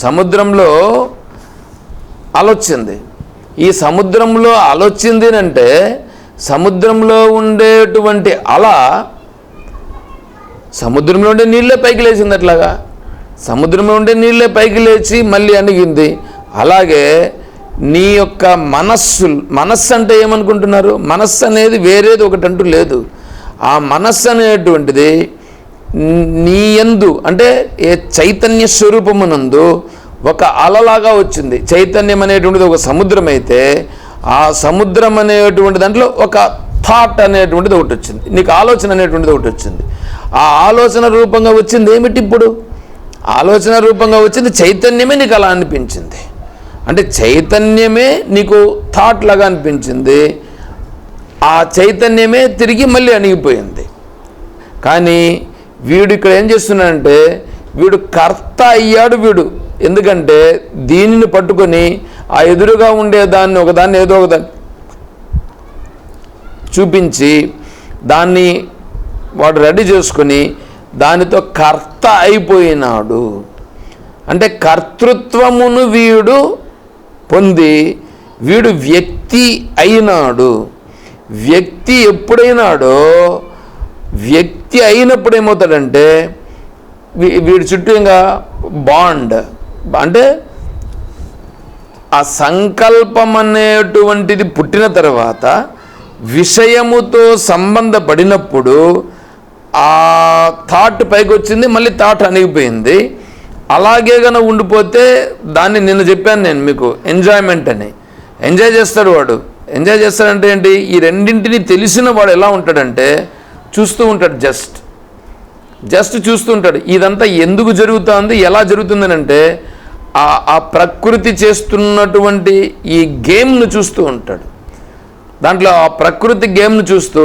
సముద్రంలో అలొచ్చింది. ఈ సముద్రంలో అలొచ్చింది అంటే సముద్రంలో ఉండేటువంటి అల సముద్రంలో ఉండే నీళ్ళే పైకి లేచింది. అట్లాగా సముద్రంలో ఉండే నీళ్ళే పైకి లేచి మళ్ళీ అణిగింది. అలాగే నీ యొక్క మనస్సు అంటే ఏమనుకుంటున్నారు? మనస్సు అనేది వేరేది ఒకటంటూ లేదు. ఆ మనస్సు అనేటువంటిది నీ యందు అంటే ఏ చైతన్య స్వరూపమునందు ఒక అలలాగా వచ్చింది. చైతన్యం అనేటువంటిది ఒక సముద్రం అయితే ఆ సముద్రం అనేటువంటి దాంట్లో ఒక థాట్ అనేటువంటిది ఒకటి వచ్చింది. నీకు ఆలోచన అనేటువంటిది ఒకటి వచ్చింది. ఆ ఆలోచన రూపంగా వచ్చింది ఏమిటి? ఇప్పుడు ఆలోచన రూపంగా వచ్చింది చైతన్యమే. నీకు అలా అనిపించింది అంటే చైతన్యమే నీకు థాట్ లాగా అనిపించింది. ఆ చైతన్యమే తిరిగి మళ్ళీ అణిగిపోయింది. కానీ వీడు ఇక్కడ ఏం చేస్తున్నాడంటే వీడు కర్త అయ్యాడు. వీడు ఎందుకంటే దీనిని పట్టుకొని ఆ ఎదురుగా ఉండేదాన్ని ఒకదాన్ని ఏదో ఒకదాన్ని చూపించి దాన్ని వాడు రెడీ చేసుకొని దానితో కర్త అయిపోయినాడు. అంటే కర్తృత్వమును వీడు పొంది వీడు వ్యక్తి అయినాడు. వ్యక్తి ఎప్పుడైనాడో వ్యక్తి అయినప్పుడు ఏమవుతాడంటే వీడి చుట్టూ ఇంకా బాండ్ అంటే ఆ సంకల్పం అనేటువంటిది పుట్టిన తర్వాత విషయముతో సంబంధపడినప్పుడు ఆ థాట్ పైకి వచ్చింది, మళ్ళీ థాట్ అణిగిపోయింది. అలాగే కనుక ఉండిపోతే దాన్ని నిన్న చెప్పాను నేను మీకు, ఎంజాయ్మెంట్ అని. ఎంజాయ్ చేస్తాడు వాడు. ఎంజాయ్ చేస్తాడంటే ఏంటి? ఈ రెండింటిని తెలిసిన వాడు ఎలా ఉంటాడంటే చూస్తూ ఉంటాడు. జస్ట్ చూస్తూ ఉంటాడు. ఇదంతా ఎందుకు జరుగుతుంది, ఎలా జరుగుతుందని అంటే ఆ ప్రకృతి చేస్తున్నటువంటి ఈ గేమ్ను చూస్తూ ఉంటాడు. దాంట్లో ఆ ప్రకృతి గేమ్ను చూస్తూ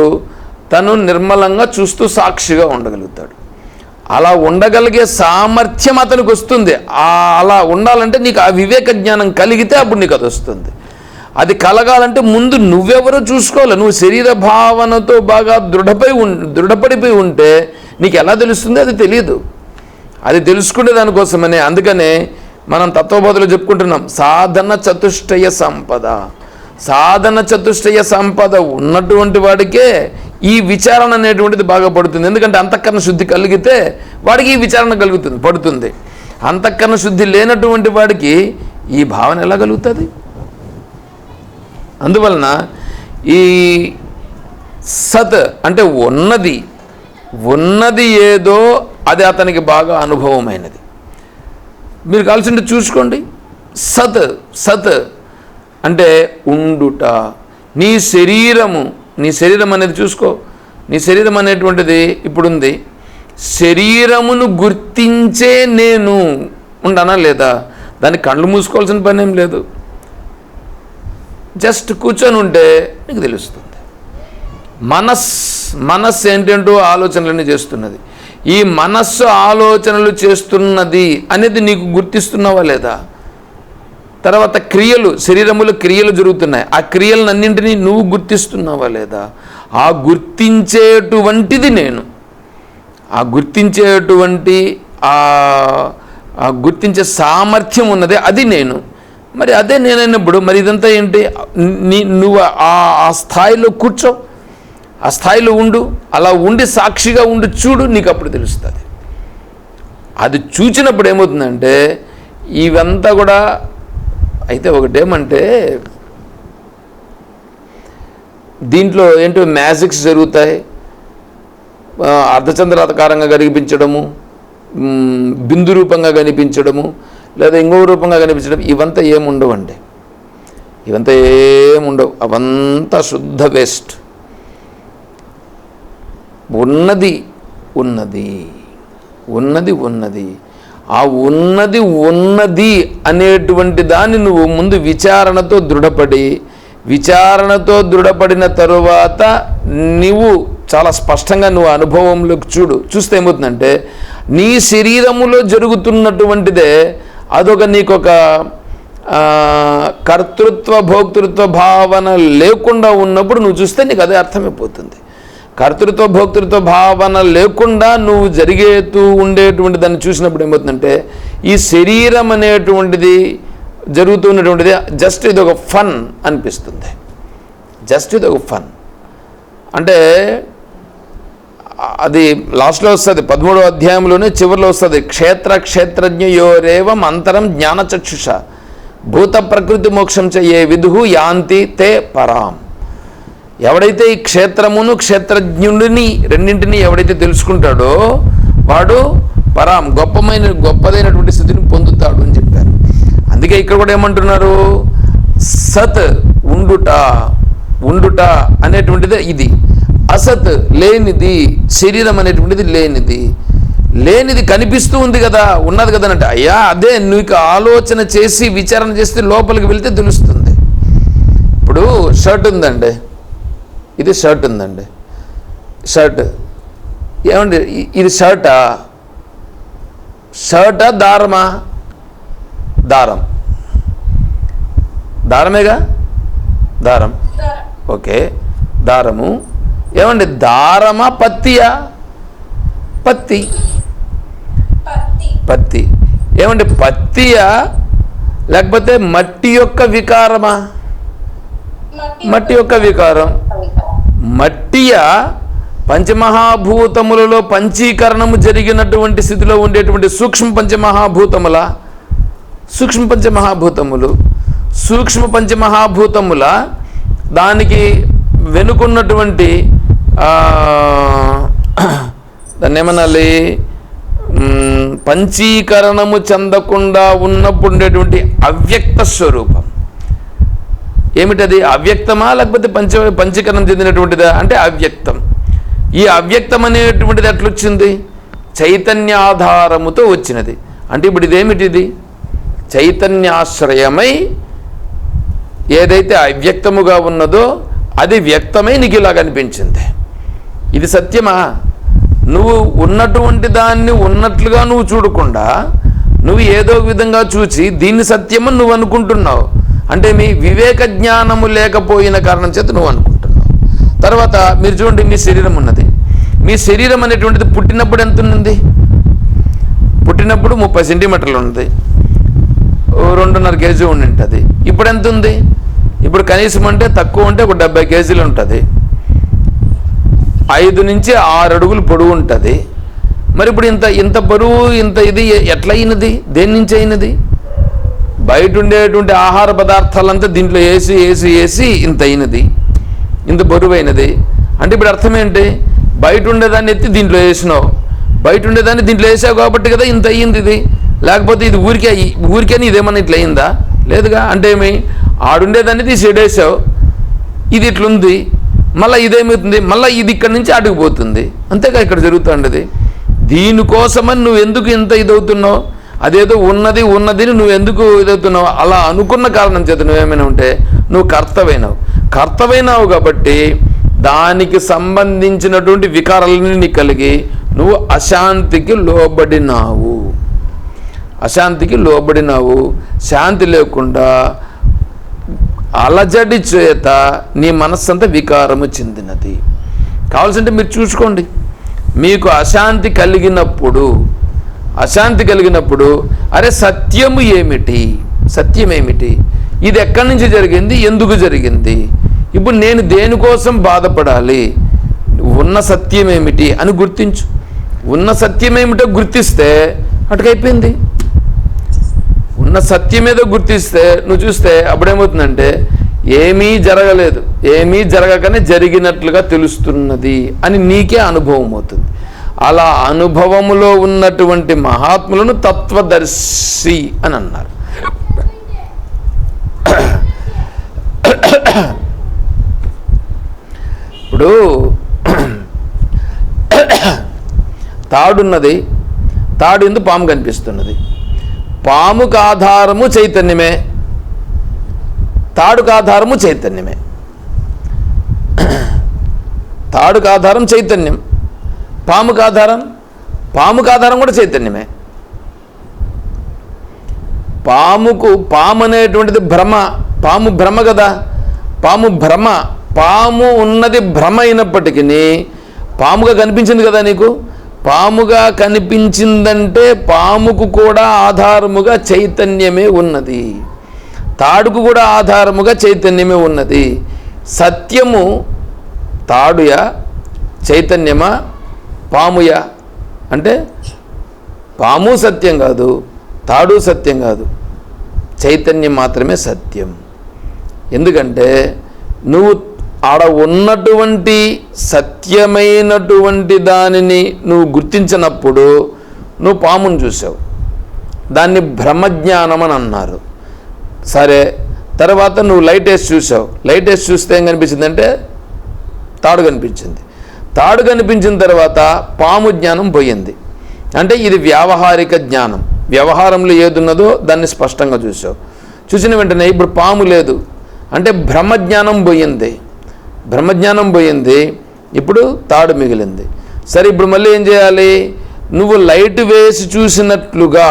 తను నిర్మలంగా చూస్తూ సాక్షిగా ఉండగలుగుతాడు. అలా ఉండగలిగే సామర్థ్యం అతనికి వస్తుంది. అలా ఉండాలంటే నీకు ఆ వివేక జ్ఞానం కలిగితే అప్పుడు నీకు అది వస్తుంది. అది కలగాలంటే ముందు నువ్వెవరో చూసుకోవాలి. నువ్వు శరీర భావనతో బాగా దృఢపడిపోయి ఉంటే నీకు ఎలా తెలుస్తుంది? అది తెలియదు. అది తెలుసుకునే దానికోసమనే అందుకనే మనం తత్వబోధలో చెప్పుకుంటున్నాం సాధన చతుష్టయ సంపద. సాధన చతుష్టయ సంపద ఉన్నటువంటి వాడికే ఈ విచారణ అనేటువంటిది బాగా పడుతుంది. ఎందుకంటే అంతఃకరణ శుద్ధి కలిగితే వాడికి ఈ విచారణ పడుతుంది. అంతఃకరణ శుద్ధి లేనటువంటి వాడికి ఈ భావన ఎలా కలుగుతుంది? అందువలన ఈ సత్ అంటే ఉన్నది ఏదో అది అతనికి బాగా అనుభవమైనది. మీరు కావాల్సింటే చూసుకోండి. సత్ అంటే ఉండుట. నీ శరీరం అనేది చూసుకో. నీ శరీరం అనేటువంటిది ఇప్పుడుంది. శరీరమును గుర్తించే నేను ఉండనా లేదా? దానికి కళ్ళు మూసుకోవాల్సిన పని ఏం లేదు. జస్ట్ కూర్చొని ఉంటే నీకు తెలుస్తుంది. మనస్సు ఏంటంటూ ఆలోచనలన్నీ చేస్తున్నది. ఈ మనస్సు ఆలోచనలు చేస్తున్నది అనేది నీకు గుర్తిస్తున్నావా లేదా? తర్వాత శరీరములో క్రియలు జరుగుతున్నాయి. ఆ క్రియలన్నింటినీ నువ్వు గుర్తిస్తున్నావా లేదా? ఆ గుర్తించేటువంటిది నేను. ఆ గుర్తించేటువంటి ఆ గుర్తించే సామర్థ్యం ఉన్నదే అది నేను. మరి అదే నేనైనప్పుడు మరి ఇదంతా ఏంటి? నువ్వు ఆ స్థాయిలో కూర్చో, ఆ స్థాయిలో ఉండు. అలా ఉండి సాక్షిగా ఉండి చూడు, నీకు అప్పుడు తెలుస్తుంది. అది చూచినప్పుడు ఏమవుతుందంటే ఇవంతా కూడా అయితే ఒకటేమంటే దీంట్లో ఏంటో మ్యాజిక్స్ జరుగుతాయి. అర్ధచంద్రాకారంగా కనిపించడము, బిందు రూపంగా కనిపించడము, లేదా ఇంకో రూపంగా కనిపించడం, ఇవంతా ఏముండవండి. ఇవంతా ఏముండవు. అవంతా శుద్ధ వేస్ట్. ఉన్నది ఆ ఉన్నది అనేటువంటి దాన్ని నువ్వు ముందు విచారణతో దృఢపడిన తరువాత నువ్వు చాలా స్పష్టంగా నువ్వు అనుభవంలోకి చూస్తే ఏమవుతుందంటే నీ శరీరములో జరుగుతున్నటువంటిదే అదొక నీకొక కర్తృత్వ భోక్తృత్వ భావన లేకుండా ఉన్నప్పుడు నువ్వు చూస్తే నీకు అదే అర్థమైపోతుంది. కర్తృత్వ భోక్తృత్వ భావన లేకుండా నువ్వు జరిగేతూ ఉండేటువంటి దాన్ని చూసినప్పుడు ఏమవుతుందంటే ఈ శరీరం అనేటువంటిది జరుగుతున్నటువంటిది జస్ట్ ఇది ఒక ఫన్ అనిపిస్తుంది. జస్ట్ ఇది ఒక ఫన్ అంటే అది లాస్ట్లో వస్తుంది, 13వ అధ్యాయంలోనే చివరిలో వస్తుంది. క్షేత్రజ్ఞయోరేవం అంతరం జ్ఞానచక్షుష భూత ప్రకృతి మోక్షం ఏ విదుహు యాంతి తే పరాం. ఎవడైతే ఈ క్షేత్రమును క్షేత్రజ్ఞుడిని రెండింటినీ ఎవడైతే తెలుసుకుంటాడో వాడు పరాం గొప్పదైనటువంటి స్థితిని పొందుతాడు అని చెప్పారు. అందుకే ఇక్కడ కూడా ఏమంటున్నారు, సత్ ఉండుట అనేటువంటిది ఇది, అసత్ లేనిది, శరీరం అనేటువంటిది లేనిది కనిపిస్తూ ఉంది కదా, ఉన్నది కదా అంటే అయ్యా అదే నీకు ఆలోచన చేసి విచారణ చేస్తే లోపలికి వెళ్తే తెలుస్తుంది. ఇప్పుడు షర్ట్ ఉందండి, ఇది షర్ట్ ఉందండి, షర్ట్ ఏమండి ఇది షర్టా దారమా? దారమేగా, దారం. ఓకే, దారము ఏమండి దారమా పత్తియా? పత్తి ఏమండి పత్తియా లేకపోతే మట్టి యొక్క వికారమా? మట్టి యొక్క వికారం. మట్టియా పంచమహాభూతములలో పంచీకరణము జరిగినటువంటి స్థితిలో ఉండేటువంటి సూక్ష్మ పంచమహాభూతముల దానికి వెనుకున్నటువంటి దాన్ని ఏమనాలి, పంచీకరణము చెందకుండా ఉన్నప్పుడు ఉండేటువంటి అవ్యక్త స్వరూపం ఏమిటది? అవ్యక్తమా లేకపోతే పంచీకరణం చెందినటువంటిదా అంటే అవ్యక్తం. ఈ అవ్యక్తం అనేటువంటిది ఎట్లొచ్చింది? చైతన్యాధారముతో వచ్చినది. అంటే ఇప్పుడు ఇదేమిటిది? చైతన్యాశ్రయమై ఏదైతే అవ్యక్తముగా ఉన్నదో అది వ్యక్తమై నీకు ఇలా కనిపించింది. ఇది సత్యమా? నువ్వు ఉన్నటువంటి దాన్ని ఉన్నట్లుగా నువ్వు చూడకుండా నువ్వు ఏదో విధంగా చూసి దీన్ని సత్యమని నువ్వు అనుకుంటున్నావు. అంటే మీ వివేక జ్ఞానము లేకపోయిన కారణం చేత నువ్వు అనుకుంటున్నావు. తర్వాత మీరు చూడండి, మీ శరీరం ఉన్నది. మీ శరీరం అనేటువంటిది పుట్టినప్పుడు ఎంత ఉంది? పుట్టినప్పుడు 30 సెంటీమీటర్లు ఉన్నది, 2.5 కేజీ ఉండి ఉంటుంది. ఇప్పుడు ఎంత ఉంది? ఇప్పుడు కనీసం అంటే తక్కువ ఉంటే ఒక 70 కేజీలు ఉంటుంది, 5 నుంచి 6 అడుగులు పొడవు ఉంటుంది. మరి ఇప్పుడు ఇంత బరువు ఇది ఎట్లా అయినది? దేని నుంచి అయినది? బయట ఉండేటువంటి ఆహార పదార్థాలంతా దీంట్లో వేసి ఇంత అయినది, ఇంత బరువైనది. అంటే ఇప్పుడు అర్థం ఏంటి? బయట ఉండేదాన్ని ఎత్తి దీంట్లో వేసినావు, బయట ఉండేదాన్ని దీంట్లో వేసావు కాబట్టి కదా ఇంత అయ్యింది ఇది. లేకపోతే ఇది ఊరికేని ఇదేమన్నా ఇట్లా అయిందా? లేదుగా. అంటే ఏమి? ఆడుండేదాన్ని తీసి ఎడేసావు, ఇది ఇట్లుంది, మళ్ళీ ఇదేమవుతుంది? మళ్ళీ ఇది ఇక్కడి నుంచి అడుగుపోతుంది. అంతేగా ఇక్కడ జరుగుతుండేది. దీనికోసమని నువ్వు ఎందుకు ఇంత ఇదవుతున్నావు? అదేదో ఉన్నదిని నువ్వు ఎందుకు ఇదవుతున్నావు? అలా అనుకున్న కారణం చేత నువ్వేమైనా ఉంటే నువ్వు కర్తవైనావు కాబట్టి దానికి సంబంధించినటువంటి వికారాలన్నీ కలిగి నువ్వు అశాంతికి లోబడినావు. శాంతి లేకుండా అలజడి చేత నీ మనస్సంతా వికారము చెందినది. కావాల్సింటే మీరు చూసుకోండి, మీకు అశాంతి కలిగినప్పుడు అరే సత్యం ఏమిటి? ఇది ఎక్కడి నుంచి జరిగింది? ఎందుకు జరిగింది? ఇప్పుడు నేను దేనికోసం బాధపడాలి? ఉన్న సత్యం ఏమిటి అని గుర్తించు. ఉన్న సత్యం ఏమిటో గుర్తిస్తే అటుకైపోయింది. ఉన్న సత్యం ఏదో గుర్తిస్తే నువ్వు చూస్తే అప్పుడేమవుతుందంటే ఏమీ జరగకనే జరిగినట్లుగా తెలుస్తున్నది అని నీకే అనుభవం అవుతుంది. అలా అనుభవములో ఉన్నటువంటి మహాత్ములను తత్వదర్శి అని అన్నారు. ఇప్పుడు తాడున్నది, తాడు ఎందు పాము కనిపిస్తున్నది. పాముకు ఆధారము చైతన్యమే, తాడుకు ఆధారము చైతన్యమే. తాడుకు ఆధారం చైతన్యం, పాముకు ఆధారం కూడా చైతన్యమే. పాము అనేటువంటిది పాము భ్రమ కదా. పాము ఉన్నది భ్రమ అయినప్పటికీ పాముగా కనిపించింది కదా నీకు. పాముగా కనిపించిందంటే పాముకు కూడా ఆధారముగా చైతన్యమే ఉన్నది, తాడుకు కూడా ఆధారముగా చైతన్యమే ఉన్నది. సత్యము తాడుయా చైతన్యమా పాముయా అంటే పాము సత్యం కాదు, తాడు సత్యం కాదు, చైతన్యం మాత్రమే సత్యం. ఎందుకంటే నువ్వు ఆడ ఉన్నటువంటి సత్యమైనటువంటి దానిని నువ్వు గుర్తించినప్పుడు నువ్వు పామును చూసావు, దాన్ని బ్రహ్మజ్ఞానం అని అన్నారు. సరే, తర్వాత నువ్వు లైట్ వేసి చూసావు, లైట్ వేసి చూస్తే ఏం కనిపించిందంటే తాడు కనిపించింది. తాడు కనిపించిన తర్వాత పాము జ్ఞానం పోయింది. అంటే ఇది వ్యావహారిక జ్ఞానం, వ్యవహారంలో ఏది ఉన్నదో దాన్ని స్పష్టంగా చూసావు. చూసిన వెంటనే ఇప్పుడు పాము లేదు అంటే బ్రహ్మజ్ఞానం పోయింది, బ్రహ్మజ్ఞానం పోయింది, ఇప్పుడు తాడు మిగిలింది. సరే, ఇప్పుడు మళ్ళీ ఏం చేయాలి? నువ్వు లైట్ వేసి చూసినట్లుగా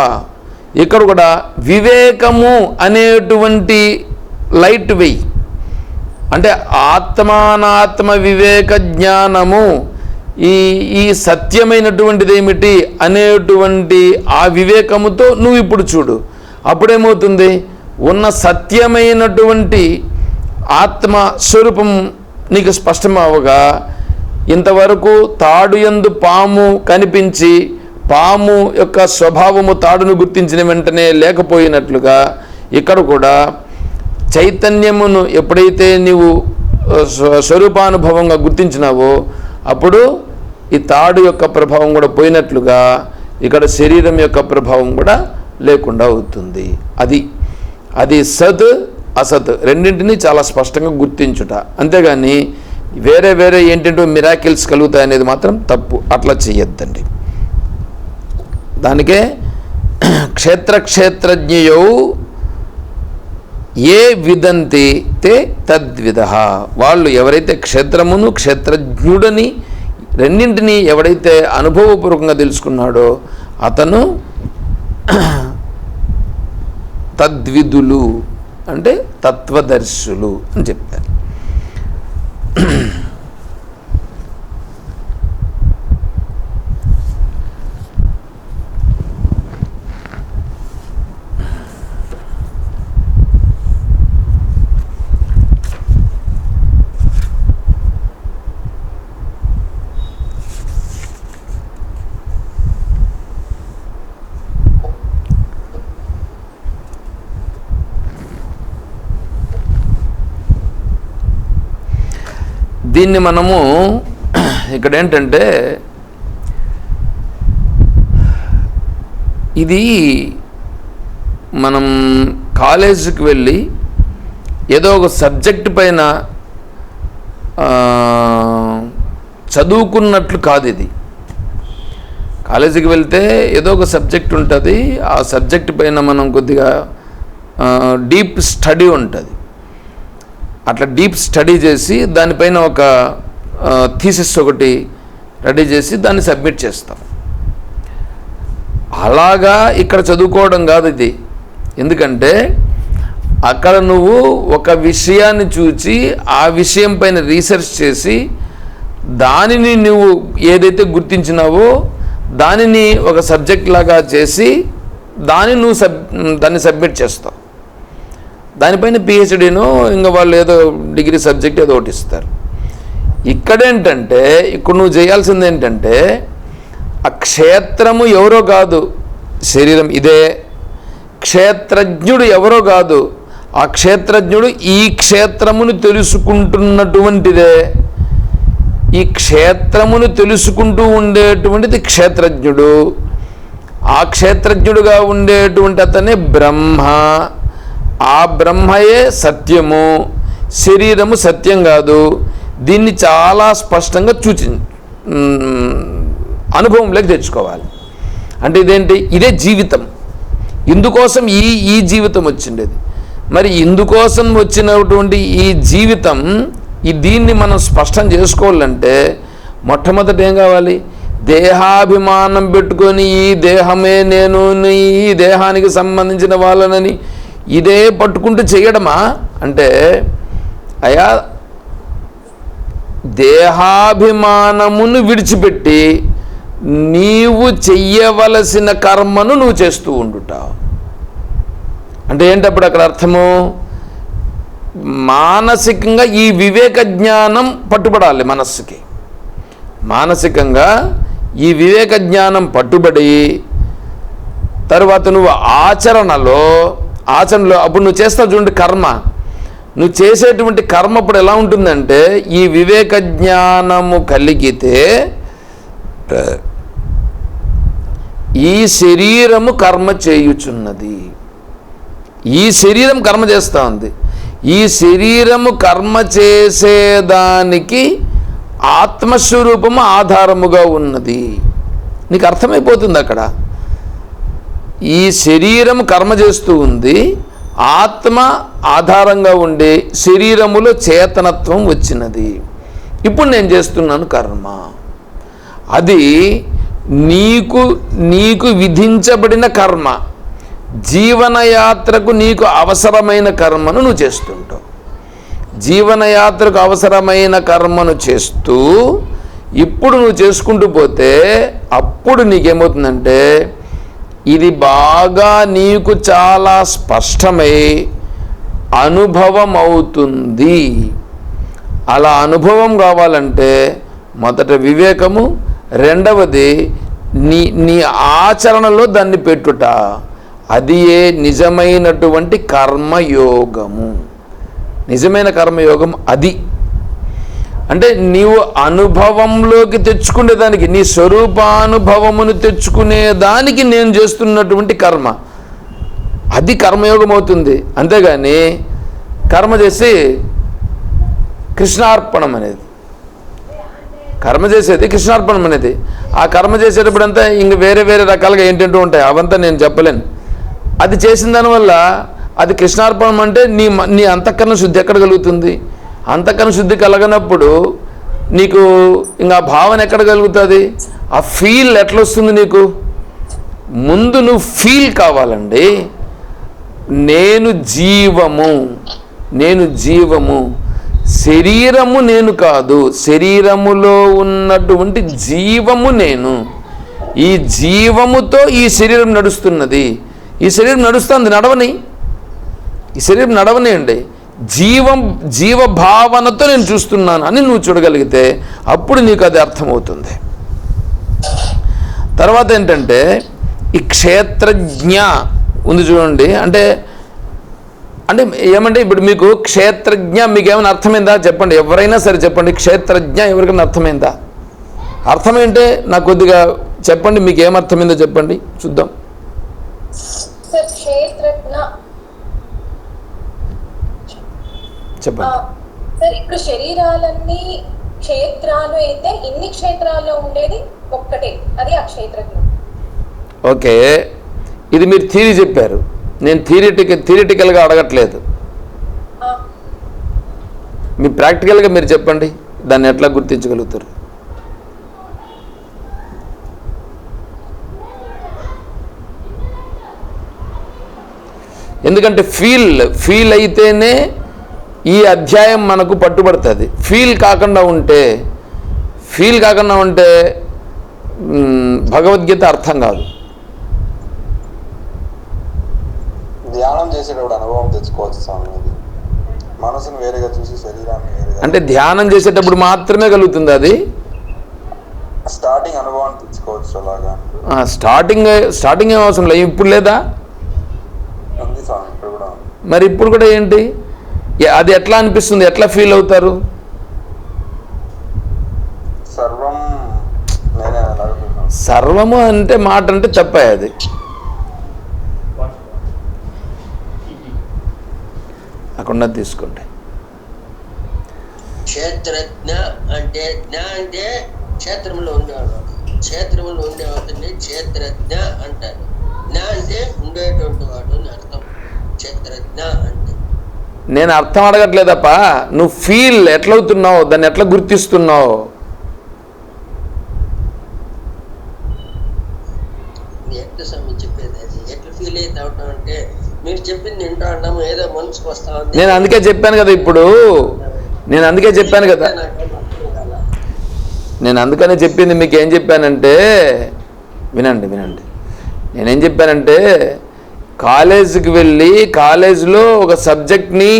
ఇక్కడ కూడా వివేకము అనేటువంటి లైట్ వేయి. అంటే ఆత్మానాత్మ వివేక జ్ఞానము, ఈ సత్యమైనటువంటిది ఏమిటి అనేటువంటి ఆ వివేకముతో నువ్వు ఇప్పుడు చూడు. అప్పుడేమవుతుంది? ఉన్న సత్యమైనటువంటి ఆత్మ స్వరూపం నీకు స్పష్టమవగా ఇంతవరకు తాడు యందు పాము కనిపించి పాము యొక్క స్వభావము తాడును గుర్తించిన వెంటనే లేకపోయినట్లుగా ఇక్కడ కూడా చైతన్యమును ఎప్పుడైతే నీవు స్వరూపానుభవంగా గుర్తించినావో అప్పుడు ఈ తాడు యొక్క ప్రభావం కూడా పోయినట్లుగా ఇక్కడ శరీరం యొక్క ప్రభావం కూడా లేకుండా అవుతుంది. అది సత్ అసత్ రెండింటినీ చాలా స్పష్టంగా గుర్తించుట, అంతేగాని వేరే వేరే ఏంటంటో మిరాకిల్స్ కలుగుతాయి అనేది మాత్రం తప్పు, అట్లా చెయ్యొద్దండి. దానికే క్షేత్రజ్ఞయౌ ఏ విదంతి తే తద్విద, వాళ్ళు ఎవరైతే క్షేత్రమును క్షేత్రజ్ఞుడని రెండింటినీ ఎవడైతే అనుభవపూర్వకంగా తెలుసుకున్నాడో అతను తద్విదులు అంటే తత్వదర్శులు అని చెప్తారు. దీన్ని మనము ఇక్కడ ఏంటంటే ఇది మనం కాలేజీకి వెళ్ళి ఏదో ఒక సబ్జెక్ట్ పైన చదువుకున్నట్లు కాదు. ఇది కాలేజీకి వెళ్తే ఏదో ఒక సబ్జెక్ట్ ఉంటుంది, ఆ సబ్జెక్ట్ పైన మనం కొద్దిగా డీప్ స్టడీ ఉంటుంది. అట్లా డీప్ స్టడీ చేసి దానిపైన ఒక థీసిస్ ఒకటి రెడీ చేసి దాన్ని సబ్మిట్ చేస్తాం. అలాగా ఇక్కడ చదువుకోవడం కాదు ఇది. ఎందుకంటే అక్కడ నువ్వు ఒక విషయాన్ని చూచి ఆ విషయం పైన రీసెర్చ్ చేసి దానిని నువ్వు ఏదైతే గుర్తించినావో దానిని ఒక సబ్జెక్ట్ లాగా చేసి దాన్ని సబ్మిట్ చేస్తావు. దానిపైన పిహెచ్డీనో ఇంకా వాళ్ళు ఏదో డిగ్రీ సబ్జెక్ట్ ఏదో ఒకటి ఇస్తారు. ఇక్కడేంటంటే ఇక్కడ నువ్వు చేయాల్సింది ఏంటంటే ఆ క్షేత్రము ఎవరో కాదు, శరీరం ఇదే. క్షేత్రజ్ఞుడు ఎవరో కాదు, ఆ క్షేత్రజ్ఞుడు ఈ క్షేత్రమును తెలుసుకుంటున్నటువంటిదే. ఈ క్షేత్రమును తెలుసుకుంటూ ఉండేటువంటిది క్షేత్రజ్ఞుడు. ఆ క్షేత్రజ్ఞుడుగా ఉండేటువంటి అతనే బ్రహ్మ. ఆ బ్రహ్మయే సత్యము, శరీరము సత్యం కాదు. దీన్ని చాలా స్పష్టంగా అనుభవంలోకి తెచ్చుకోవాలి. అంటే ఇదేంటి? ఇదే జీవితం. ఇందుకోసం ఈ జీవితం వచ్చిండేది. మరి ఇందుకోసం వచ్చినటువంటి ఈ జీవితం దీన్ని మనం స్పష్టం చేసుకోవాలంటే మొట్టమొదట ఏం కావాలి? దేహాభిమానం పెట్టుకొని ఈ దేహమే నేను, ఈ దేహానికి సంబంధించిన వాళ్ళనని ఇదే పట్టుకుంటూ చేయడమా? అంటే అయా దేహాభిమానమును విడిచిపెట్టి నీవు చెయ్యవలసిన కర్మను నువ్వు చేస్తూ ఉండుటావు. అంటే ఏంటప్పుడు అక్కడ అర్థము? మానసికంగా ఈ వివేక జ్ఞానం పట్టుబడాలి మనస్సుకి. మానసికంగా ఈ వివేక జ్ఞానం పట్టుబడి తర్వాత నువ్వు ఆచరణలో అప్పుడు నువ్వు చేస్తావు చూడండి కర్మ. నువ్వు చేసేటువంటి కర్మ అప్పుడు ఎలా ఉంటుందంటే ఈ వివేక జ్ఞానము కలిగితే ఈ శరీరము కర్మ చేయుచున్నది, ఈ శరీరం కర్మ చేస్తూ ఉంది, ఈ శరీరము కర్మ చేసేదానికి ఆత్మస్వరూపము ఆధారముగా ఉన్నది. నీకు అర్థమైపోతుంది అక్కడ. ఈ శరీరం కర్మ చేస్తూ ఉంది, ఆత్మ ఆధారంగా ఉండే శరీరములో చేతనత్వం వచ్చినది. ఇప్పుడు నేను చేస్తున్నాను కర్మ. అది నీకు విధించబడిన కర్మ, జీవనయాత్రకు నీకు అవసరమైన కర్మను నువ్వు చేస్తుంటావు. జీవనయాత్రకు అవసరమైన కర్మను చేస్తూ ఇప్పుడు నువ్వు చేసుకుంటూ పోతే అప్పుడు నీకేమవుతుందంటే ఇది బాగా నీకు చాలా స్పష్టమై అనుభవం అవుతుంది. అలా అనుభవం కావాలంటే మొదట వివేకము, రెండవది నీ ఆచరణలో దాన్ని పెట్టుట. అది నిజమైనటువంటి కర్మయోగము. నిజమైన కర్మయోగం అది. అంటే నీవు అనుభవంలోకి తెచ్చుకునేదానికి, నీ స్వరూపానుభవమును తెచ్చుకునేదానికి నేను చేస్తున్నటువంటి కర్మ, అది కర్మయోగం అవుతుంది. అంతేగాని కర్మ చేసి కృష్ణార్పణం అనేది, కర్మ చేసేది కృష్ణార్పణం అనేది. ఆ కర్మ చేసేటప్పుడంతా ఇంక వేరే వేరే రకాలుగా ఏంటంటూ ఉంటాయి, అవంతా నేను చెప్పలేను. అది చేసిన దానివల్ల అది కృష్ణార్పణం అంటే నీ అంతఃకరణ శుద్ధి ఎక్కడ కలుగుతుంది? అంతఃకరణ శుద్ధి కలగనప్పుడు నీకు ఇంకా భావన ఎక్కడ కలుగుతుంది? ఆ ఫీల్ ఎట్లా వస్తుంది నీకు? ముందు నువ్వు ఫీల్ కావాలండి. నేను జీవము, శరీరము నేను కాదు, శరీరములో ఉన్నటువంటి జీవము నేను. ఈ జీవముతో ఈ శరీరం నడుస్తున్నది. ఈ శరీరం నడుస్తుంది, నడవని. ఈ శరీరం నడవనియండి. జీవభావనతో నేను చూస్తున్నాను అని నువ్వు చూడగలిగితే అప్పుడు నీకు అది అర్థమవుతుంది. తర్వాత ఏంటంటే ఈ క్షేత్రజ్ఞ ఉంది చూడండి. అంటే ఏమంటే ఇప్పుడు మీకు క్షేత్రజ్ఞ మీకు ఏమైనా అర్థమైందా చెప్పండి. ఎవరైనా సరే చెప్పండి, క్షేత్రజ్ఞ ఎవరికైనా అర్థమైందా? అర్థమైంటే నాకు కొద్దిగా చెప్పండి, మీకు ఏమర్థమైందో చెప్పండి చూద్దాం. చెప్పండి. ఇప్పుడు శరీరాలన్నీ క్షేత్రాలు అయితే ఇన్ని క్షేత్రాల్లో ఉండేది ఒక్కటే, అది ఆ క్షేత్రజ్ఞం. ఓకే, ఇది మీరు థియరీ చెప్పారు, నేను థియరిటికల్గా అడగట్లేదు. మీ ప్రాక్టికల్గా మీరు చెప్పండి, దాన్ని ఎట్లా గుర్తించగలుగుతారు? ఎందుకంటే ఫీల్ అయితేనే ఈ అధ్యాయం మనకు పట్టుబడుతుంది. ఫీల్ కాకుండా ఉంటే భగవద్గీత అర్థం కాదు. ధ్యానం చేసేటప్పుడు అనుభవం తెచ్చుకోవచ్చు స్వామి. మనసును వేరేగా చూసి శరీరాన్ని వేరేగా, అంటే ధ్యానం చేసేటప్పుడు మాత్రమే కలుగుతుంది అది. స్టార్టింగ్ అనుభవాన్ని తెచ్చుకోవచ్చు అలాగా. స్టార్టింగ్ ఏం అవసరం లేదు, ఇప్పుడు లేదా? ఉంది స్వామి, ఇప్పుడు కూడా. మరి ఇప్పుడు కూడా ఏంటి అది ఎట్లా అనిపిస్తుంది, ఎట్లా ఫీల్ అవుతారు? సర్వం నేనే అడుగుతున్నాను. సర్వము అంటే మాట అంటే తప్పే అది. అక్కడ తీసుకోండి. క్షేత్రజ్ఞ అంటే అంటే క్షేత్రంలో ఉండేవాడు, క్షేత్రంలో ఉండేవాడిని క్షేత్రజ్ఞ అంటారు. జ్ఞ అంటే ఉండేటువంటి వాడు అని అర్థం. క్షేత్రజ్ఞ అంటే నేను అర్థం అడగట్లేదప్ప, నువ్వు ఫీల్ ఎట్లవుతున్నావు, దాన్ని ఎట్లా గుర్తిస్తున్నావు? ఎట్లా సమయం చెప్పేది, అది ఎట్లా ఫీల్ అవుతావు అంటే మీరు చెప్పింది వింటా ఉన్నాము, ఏదో మనసుకు వస్తా ఉంది. నేను అందుకే చెప్పాను కదా, ఇప్పుడు నేను అందుకే చెప్పాను కదా. నేను అందుకనే చెప్పింది మీకు ఏం చెప్పానంటే, వినండి నేనేం చెప్పానంటే, కాలేజీకి వెళ్ళి కాలేజీలో ఒక సబ్జెక్ట్ని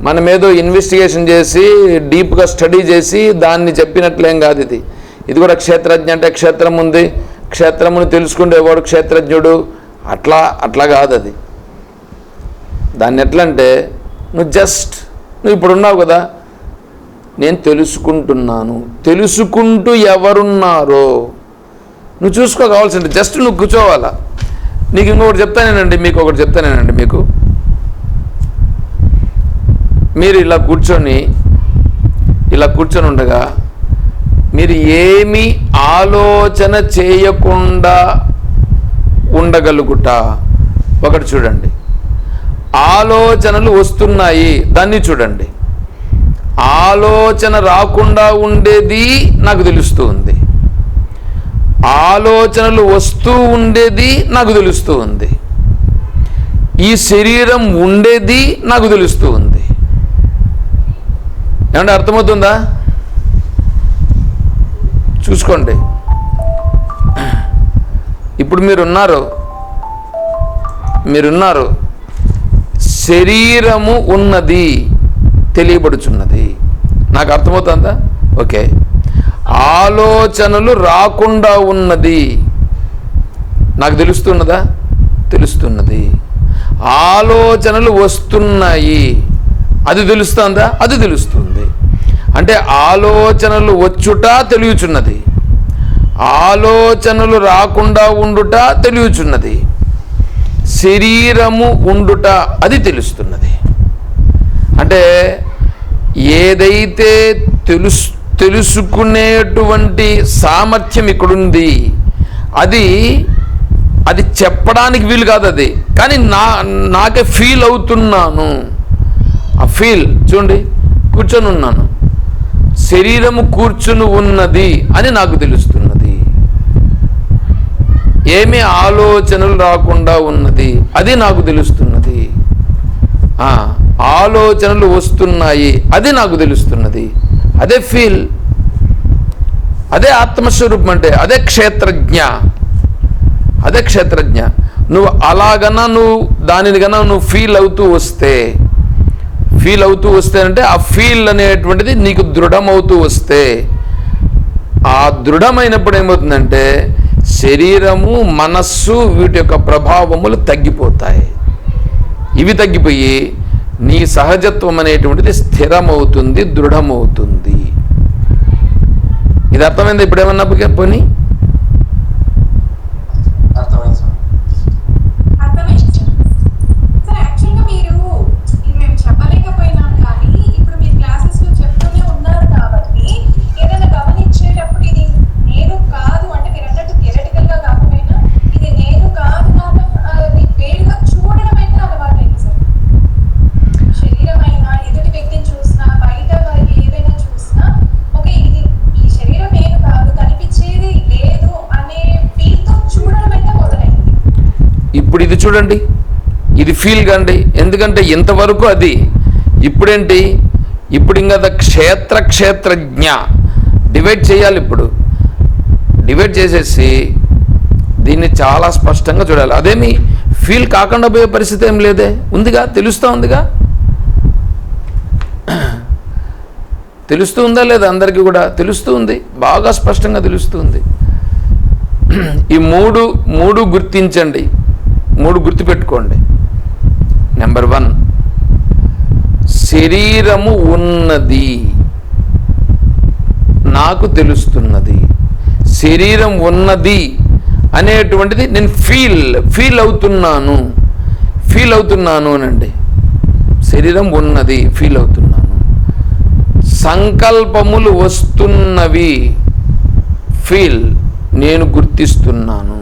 మనం ఏదో ఇన్వెస్టిగేషన్ చేసి డీప్గా స్టడీ చేసి దాన్ని చెప్పినట్లేం కాదు. ఇది కూడా క్షేత్రజ్ఞ అంటే క్షేత్రం ఉంది, క్షేత్రమును తెలుసుకుండేవాడు క్షేత్రజ్ఞుడు, అట్లా కాదు అది. దాన్ని ఎట్లా అంటే, నువ్వు ఇప్పుడు ఉన్నావు కదా, నేను తెలుసుకుంటున్నాను, తెలుసుకుంటూ ఎవరున్నారో నువ్వు చూసుకో. కావాల్సింది జస్ట్ నువ్వు కూర్చోవాలా. నీకు ఇంకొకటి చెప్తానేనండి, మీకు మీరు ఇలా కూర్చొని ఉండగా మీరు ఏమీ ఆలోచన చేయకుండా ఉండగలుగుట. ఒకటి చూడండి, ఆలోచనలు వస్తున్నాయి, దాన్ని చూడండి. ఆలోచన రాకుండా ఉండేది నాకు తెలుస్తూ ఉంది, ఆలోచనలు వస్తూ ఉండేది నాకు తెలుస్తూ ఉంది, ఈ శరీరం ఉండేది నాకు తెలుస్తూ ఉంది. ఏమంటే అర్థమవుతుందా? చూసుకోండి. ఇప్పుడు మీరున్నారు, శరీరము ఉన్నది, తెలియబడుచున్నది. నాకు అర్థమవుతుందా? ఓకే. ఆలోచనలు రాకుండా ఉన్నది నాకు తెలుస్తున్నదా? తెలుస్తున్నది. ఆలోచనలు వస్తున్నాయి, అది తెలుస్తుందా? అది తెలుస్తుంది. అంటే ఆలోచనలు వచ్చుట తెలియచున్నది, ఆలోచనలు రాకుండా ఉండుట తెలియచున్నది, శరీరము ఉండుట అది తెలుస్తున్నది. అంటే ఏదైతే తెలుసుకునేటువంటి సామర్థ్యం ఇక్కడుంది, అది చెప్పడానికి వీలు కాదు. అది కానీ నాకే ఫీల్ అవుతున్నాను. ఆ ఫీల్ చూడండి, కూర్చొని ఉన్నాను, శరీరము కూర్చుని ఉన్నది అని నాకు తెలుస్తున్నది. ఏమీ ఆలోచనలు రాకుండా ఉన్నది అది నాకు తెలుస్తున్నది. ఆలోచనలు వస్తున్నాయి అది నాకు తెలుస్తున్నది. అదే ఫీల్, అదే ఆత్మస్వరూపం. అంటే అదే క్షేత్రజ్ఞ. నువ్వు అలాగన్నా దానిని కన్నా నువ్వు ఫీల్ అవుతూ వస్తే అంటే ఆ ఫీల్ అనేటువంటిది నీకు దృఢమవుతూ వస్తే, ఆ దృఢమైనప్పుడు ఏమవుతుందంటే శరీరము, మనస్సు వీటి యొక్క ప్రభావములు తగ్గిపోతాయి. ఇవి తగ్గిపోయి నీ సహజత్వం అనేటువంటిది స్థిరమవుతుంది, దృఢమవుతుంది. ఇది అర్థమైంది? ఇప్పుడు ఏమన్నా పోనీ ఇది చూడండి, ఇది ఫీల్ కండి. ఎందుకంటే ఇంతవరకు అది, ఇప్పుడేంటి, ఇప్పుడు ఇంకా క్షేత్రజ్ఞ డివైడ్ చేయాలి. ఇప్పుడు డివైడ్ చేసేసి దీన్ని చాలా స్పష్టంగా చూడాలి. అదేమి ఫీల్ కాకుండా పోయే పరిస్థితి ఏం లేదే, ఉందిగా, తెలుస్తూ ఉందిగా. తెలుస్తూ ఉందా లేదా? అందరికీ కూడా తెలుస్తూ ఉంది, బాగా స్పష్టంగా తెలుస్తుంది. ఈ మూడు గుర్తించండి, మూడు గుర్తుపెట్టుకోండి. నెంబర్ 1, శరీరము ఉన్నది, నాకు తెలుస్తున్నది. శరీరం ఉన్నది అనేటువంటిది నేను ఫీల్ అవుతున్నాను అనండి. శరీరం ఉన్నది, ఫీల్ అవుతున్నాను. సంకల్పములు వస్తున్నవి, ఫీల్, నేను గుర్తిస్తున్నాను.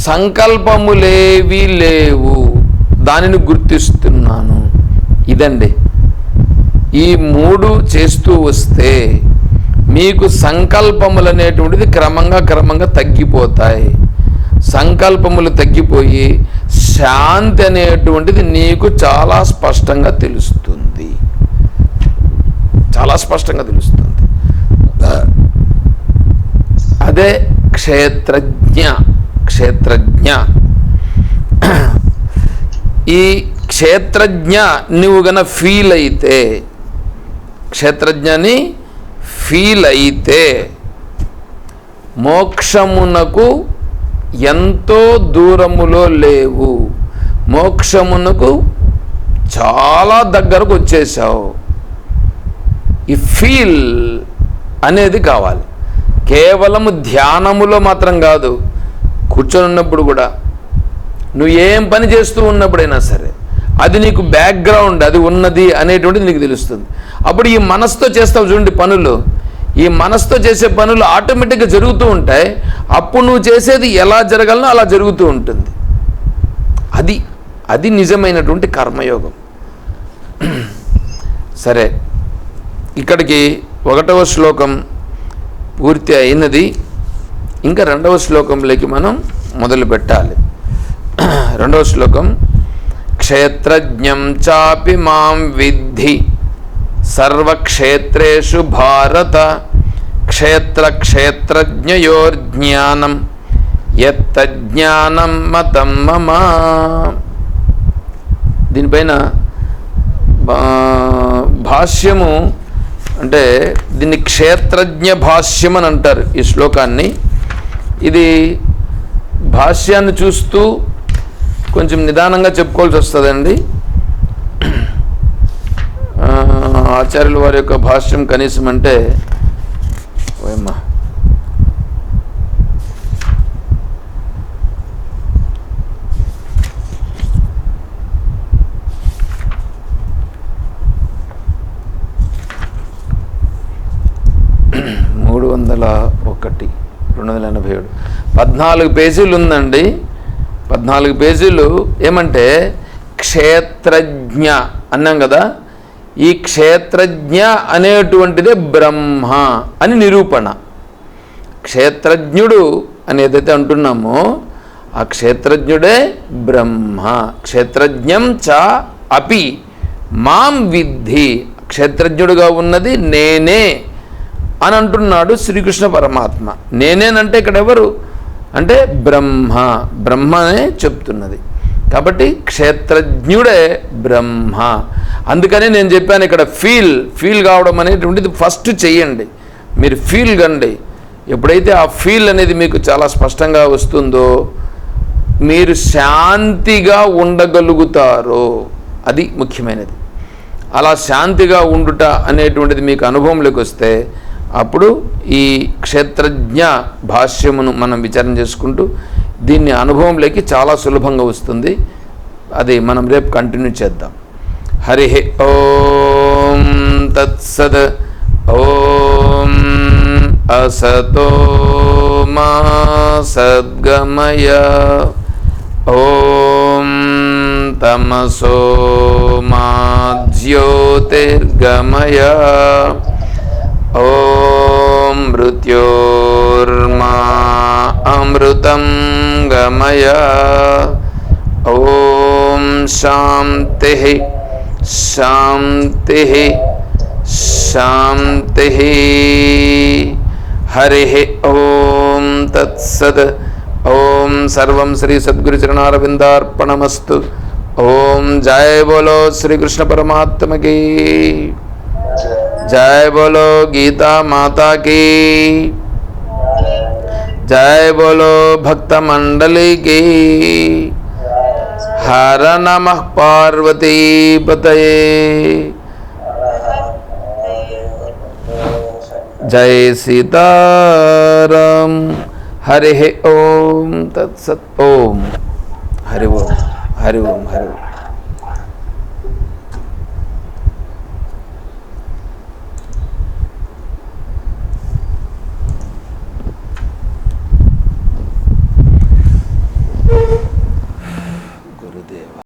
సంకల్పములేవి లేవు, దానిని గుర్తిస్తున్నాను. ఇదండి. ఈ 3 చేస్తూ వస్తే మీకు సంకల్పములు అనేటువంటిది క్రమంగా తగ్గిపోతాయి. సంకల్పములు తగ్గిపోయి శాంతి అనేటువంటిది నీకు చాలా స్పష్టంగా తెలుస్తుంది, చాలా స్పష్టంగా తెలుస్తుంది. అదే క్షేత్రజ్ఞ. ఈ క్షేత్రజ్ఞ నువ్వు గన ఫీల్ అయితే, క్షేత్రజ్ఞని ఫీల్ అయితే మోక్షమునకు ఎంతో దూరములో లేవు, మోక్షమునకు చాలా దగ్గరకు వచ్చేసావు. ఈ ఫీల్ అనేది కావాలి. కేవలము ధ్యానములో మాత్రం కాదు, కూర్చొని ఉన్నప్పుడు కూడా, నువ్వు ఏం పని చేస్తూ ఉన్నప్పుడైనా సరే అది నీకు బ్యాక్గ్రౌండ్ అది ఉన్నది అనేటువంటిది నీకు తెలుస్తుంది. అప్పుడు ఈ మనసుతో చేస్తావు చూడండి పనులు, ఈ మనసుతో చేసే పనులు ఆటోమేటిక్గా జరుగుతూ ఉంటాయి. అప్పుడు నువ్వు చేసేది ఎలా జరగాలనో అలా జరుగుతూ ఉంటుంది. అది నిజమైనటువంటి కర్మయోగం. సరే, ఇక్కడికి 1వ శ్లోకం పూర్తి అయినది. ఇంకా 2వ శ్లోకంలోకి మనం మొదలు పెట్టాలి. 2వ శ్లోకం, క్షేత్రజ్ఞం చాపి మాం విద్ధి సర్వక్షేత్రేషు భారత క్షేత్రజ్ఞయోర్జ్ఞానం యత్తజ్ఞానం మతం మమ. దీనిపైన భాష్యము అంటే దీన్ని క్షేత్రజ్ఞ భాష్యం అని అంటారు ఈ శ్లోకాన్ని. ఇది భాష్యాన్ని చూస్తూ కొంచెం నిదానంగా చెప్పుకోవాల్సి వస్తుందండి. ఆచార్యుల వారి యొక్క భాష్యం కనీసం అంటే ఓయమ్మా (301) 287 14 పేజీలు ఉందండి. 14 పేజీలు ఏమంటే క్షేత్రజ్ఞ అన్నాం కదా, ఈ క్షేత్రజ్ఞ అనేటువంటిదే బ్రహ్మ అని నిరూపణ. క్షేత్రజ్ఞుడు అని ఏదైతే అంటున్నామో ఆ క్షేత్రజ్ఞుడే బ్రహ్మ. క్షేత్రజ్ఞం చ అపి మాం విద్ధి, క్షేత్రజ్ఞుడుగా ఉన్నది నేనే అని అంటున్నాడు శ్రీకృష్ణ పరమాత్మ. నేనేనంటే ఇక్కడ ఎవరు అంటే బ్రహ్మనే చెప్తున్నది. కాబట్టి క్షేత్రజ్ఞుడే బ్రహ్మ. అందుకని నేను చెప్పాను ఇక్కడ ఫీల్ కావడం అనేటువంటిది ఫస్ట్ చెయ్యండి. మీరు ఫీల్ కండి. ఎప్పుడైతే ఆ ఫీల్ అనేది మీకు చాలా స్పష్టంగా వస్తుందో మీరు శాంతిగా ఉండగలుగుతారో అది ముఖ్యమైనది. అలా శాంతిగా ఉండుట అనేటువంటిది మీకు అనుభవంలోకి వస్తే అప్పుడు ఈ క్షేత్రజ్ఞ భాష్యమును మనం విచారణ చేసుకుంటూ దీన్ని అనుభవంలోకి చాలా సులభంగా వస్తుంది. అది మనం రేపు కంటిన్యూ చేద్దాం. హరి ఓం తత్సద్. ఓం అసతో మా సద్గమయ. ఓం తమసో మా జ్యోతిర్గమయ. ఓం మృత్యోర్మా అమృతం గమయ. ఓం శాంతి శాంతి శాంతి. హరి ఓం తత్సద్. ఓం సర్వం శ్రీ సద్గురు చరణారవిందార్పణమస్తు. ఓం జయ బోలో శ్రీకృష్ణ పరమాత్మకి जय बोलो गीता माता की जय बोलो भक्त मंडली की. हर नमः पार्वती पतये. जय सीताराम. हरि ओम तत्सत्. ओम हरि ओम हरि ओम हरि ओम.